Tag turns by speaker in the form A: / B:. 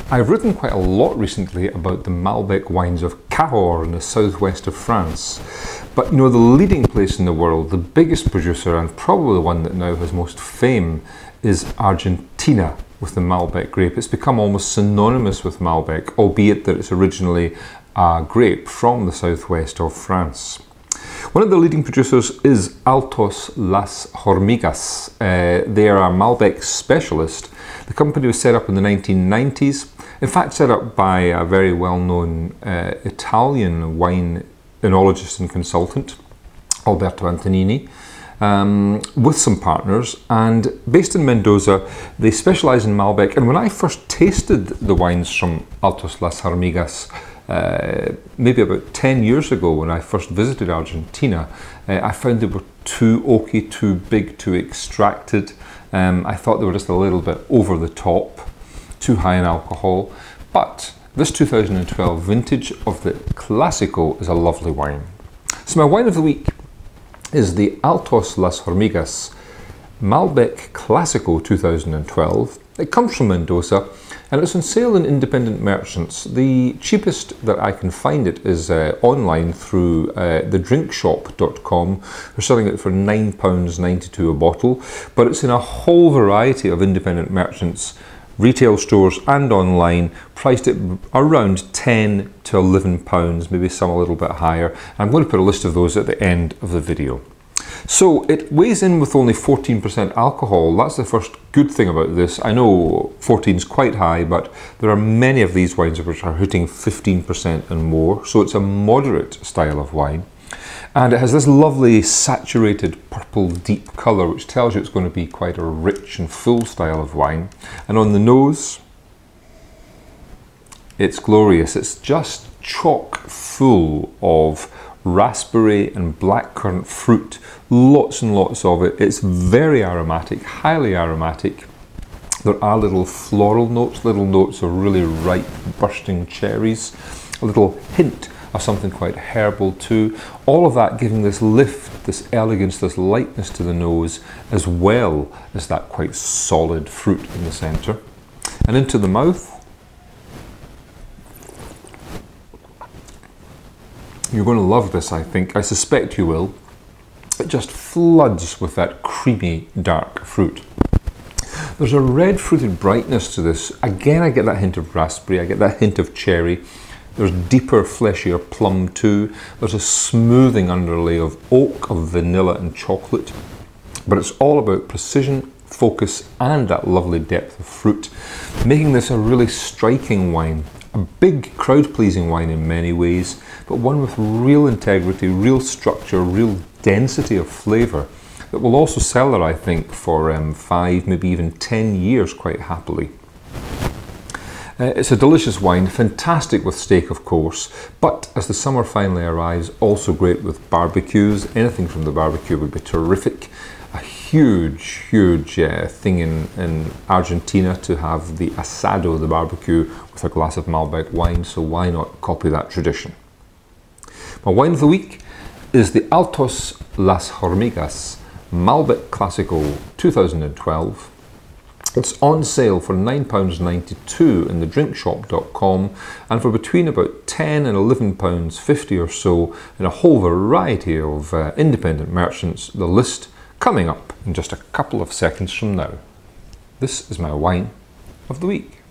A: I've written quite a lot recently about the Malbec wines of Cahors in the southwest of France. But you know, the leading place in the world, the biggest producer and probably the one that now has most fame, is Argentina with the Malbec grape. It's become almost synonymous with Malbec, albeit that it's originally a grape from the southwest of France. One of the leading producers is Altos Las Hormigas. They are a Malbec specialist. The company was set up in the 1990s. In fact, set up by a very well-known Italian wine enologist and consultant, Alberto Antonini, with some partners, and based in Mendoza. They specialise in Malbec, and when I first tasted the wines from Altos Las Hormigas, maybe about 10 years ago when I first visited Argentina, I found they were too oaky, too big, too extracted. I thought they were just a little bit over the top, too high in alcohol. But this 2012 vintage of the Clasico is a lovely wine. So my wine of the week is the Altos Las Hormigas Malbec Clasico 2012. It comes from Mendoza and it's on sale in independent merchants. The cheapest that I can find it is online through thedrinkshop.com. They're selling it for £9.92 a bottle, but it's in a whole variety of independent merchants, retail stores and online, priced at around £10 to £11, maybe some a little bit higher. I'm going to put a list of those at the end of the video. So it weighs in with only 14% alcohol. That's the first good thing about this. I know 14 is quite high, but there are many of these wines which are hitting 15% and more. So it's a moderate style of wine. And it has this lovely saturated purple deep colour, which tells you it's going to be quite a rich and full style of wine. And on the nose, it's glorious. It's just chock full of raspberry and blackcurrant fruit, lots and lots of it. It's very aromatic, highly aromatic. There are little floral notes, little notes of really ripe bursting cherries, a little hint of something quite herbal too. All of that giving this lift, this elegance, this lightness to the nose, as well as that quite solid fruit in the centre. And into the mouth, you're going to love this, I think. I suspect you will. It just floods with that creamy, dark fruit. There's a red fruited brightness to this. Again, I get that hint of raspberry, I get that hint of cherry. There's deeper, fleshier plum too. There's a smoothing underlay of oak, of vanilla and chocolate. But it's all about precision, focus and that lovely depth of fruit, making this a really striking wine. A big crowd-pleasing wine in many ways, but one with real integrity, real structure, real density of flavour that will also sell it, I think, for 5, maybe even 10 years quite happily. It's a delicious wine, fantastic with steak of course, but as the summer finally arrives, also great with barbecues. Anything from the barbecue would be terrific. A huge thing in Argentina to have the asado, the barbecue, with a glass of Malbec wine, so why not copy that tradition? My wine of the week is the Altos Las Hormigas Malbec Clasico 2012. It's on sale for £9.92 in thedrinkshop.com and for between about £10 and £11.50 or so in a whole variety of independent merchants. The list coming up in just a couple of seconds from now. This is my wine of the week.